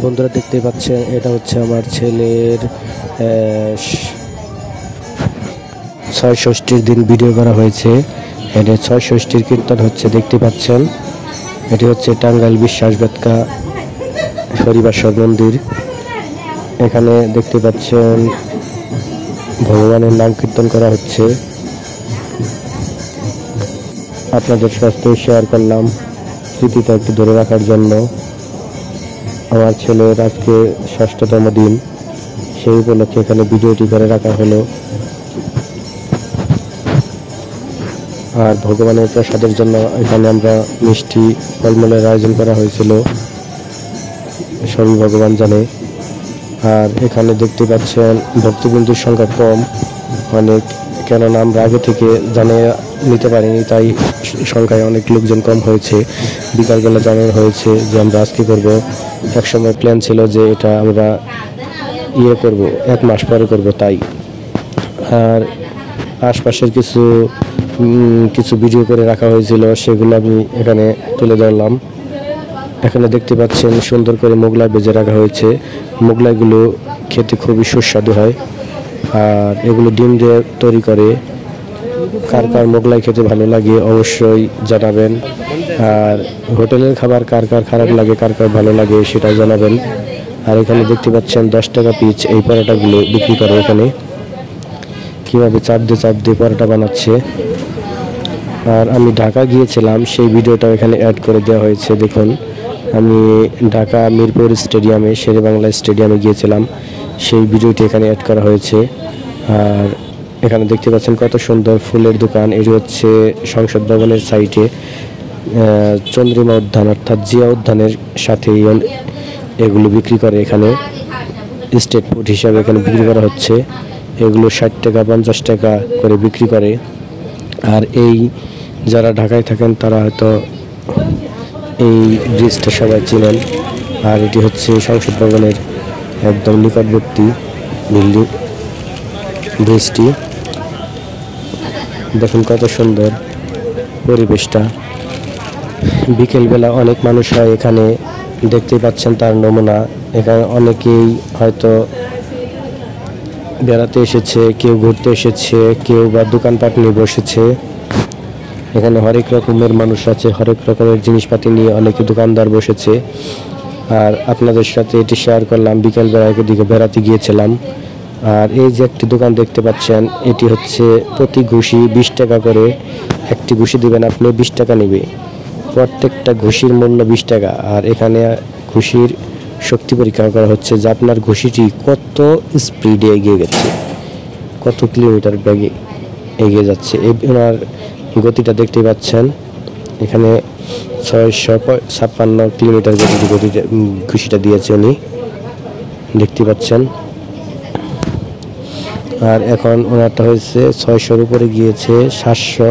বন্ধুরা দেখতে পাচ্ছেন এটা হচ্ছে আমার ছেলের ছয় ষষ্ঠীর দিন ভিডিও করা হয়েছে। এটা ছয় ষষ্ঠীর কীর্তন হচ্ছে দেখতে পাচ্ছেন। এটি হচ্ছে টাঙ্গাইল বিশ্বাস বেতকা হরিবাসর মন্দির। এখানে দেখতে পাচ্ছেন ভগবানের নাম কীর্তন করা হচ্ছে। আপনাদের সাথে শেয়ার করলাম স্মৃতিটা একটু ধরে রাখার জন্য। আমার ছেলের আজকে ষষ্ঠতম দিন, সেই উপলক্ষে এখানে ভিডিওটি করে রাখা হলো। আর ভগবানের প্রসাদের জন্য এখানে আমরা মিষ্টি ফলমূলের আয়োজন করা হয়েছিল, সবই ভগবান জানে। আর এখানে দেখতে পাচ্ছেন ভক্তবিন্দুর সংখ্যা কম অনেক, কেননা আমরা আগে থেকে জানিয়ে নিতে পারিনি, তাই সংখ্যায় অনেক লোকজন কম হয়েছে। বিকালবেলা জানানো হয়েছে যে আমরা আজকে করব। একসময় প্ল্যান ছিল যে এটা আমরা করব 1 মাস পরে করব, তাই। আর আশপাশের কিছু ভিডিও করে রাখা হয়েছিল, সেগুলো আমি এখানে তুলে ধরলাম। এখানে দেখতে পাচ্ছেন সুন্দর করে মোগলাই ভেজে রাখা হয়েছে। মোগলাইগুলো খেতে খুবই সুস্বাদু হয়। আর এগুলো ডিম দিয়ে তৈরি করে। কার কার মোগলাই খেতে ভালো লাগে অবশ্যই জানাবেন। আর হোটেলের খাবার কার কার খারাপ লাগে, কার কার ভালো লাগে সেটাও জানাবেন। আর এখানে দেখতে পাচ্ছেন 10 টাকা পিস এই পরোটাগুলো বিক্রি করে। এখানে কীভাবে চাপ দিয়ে পরোটা বানাচ্ছে। আর আমি ঢাকা গিয়েছিলাম, সেই ভিডিওটাও এখানে অ্যাড করে দেওয়া হয়েছে। দেখুন, আমি ঢাকা মিরপুর স্টেডিয়ামে, শেরেবাংলা স্টেডিয়ামে গিয়েছিলাম, সেই ভিডিওটি এখানে অ্যাড করা হয়েছে। আর এখানে দেখতে পাচ্ছেন কত সুন্দর ফুলের দোকান। এটি হচ্ছে সংসদ ভবনের সাইটে চন্দ্রিমা উদ্যান অর্থাৎ জিয়া উদ্যানের সাথে এগুলো বিক্রি করে। এখানে স্টেট ফুড হিসাবে এখানে বিক্রি করা হচ্ছে। এগুলো 60 টাকা 50 টাকা করে বিক্রি করে। আর এই যারা ঢাকায় থাকেন তারা হয়তো এই ব্রিজটা সবাই চিনেন। আর এটি হচ্ছে সংসদ ভবনের একদম নিকটবর্তী বিল্ডিং ব্রিজটি। দেখুন কত সুন্দর পরিবেশটা। বিকেলবেলা অনেক মানুষ হয় এখানে, দেখতে পাচ্ছেন তার নমুনা। এখানে অনেকেই হয়তো বেড়াতে এসেছে, কেউ ঘুরতে এসেছে, কেউ বা দোকানপাট নিয়ে বসেছে। এখানে হরেক রকমের মানুষ আছে, হরেক রকমের জিনিসপাতি নিয়ে অনেকে দোকানদার বসেছে। আর আপনাদের সাথে এটি শেয়ার করলাম। বিকেলবেলা এদিকে বেড়াতে গিয়েছিলাম। আর এই যে একটি দোকান দেখতে পাচ্ছেন, এটি হচ্ছে প্রতি ঘুষি 20 টাকা করে। একটি ঘুষি দিবেন আপনি, 20 টাকা নেবে। প্রত্যেকটা ঘুষির মূল্য 20 টাকা। আর এখানে ঘুষির শক্তি পরীক্ষা করা হচ্ছে যে আপনার ঘুষিটি কত স্পিডে এগিয়ে গেছে, কত কিলোমিটার বেগে এগিয়ে যাচ্ছে। ওনার গতিটা দেখতে পাচ্ছেন। এখানে 656 কিলোমিটার গতিতে ঘুষিটা দিয়েছে উনি, দেখতে পাচ্ছেন। আর এখন ওনারটা হয়েছে 600-র উপরে গিয়েছে, 700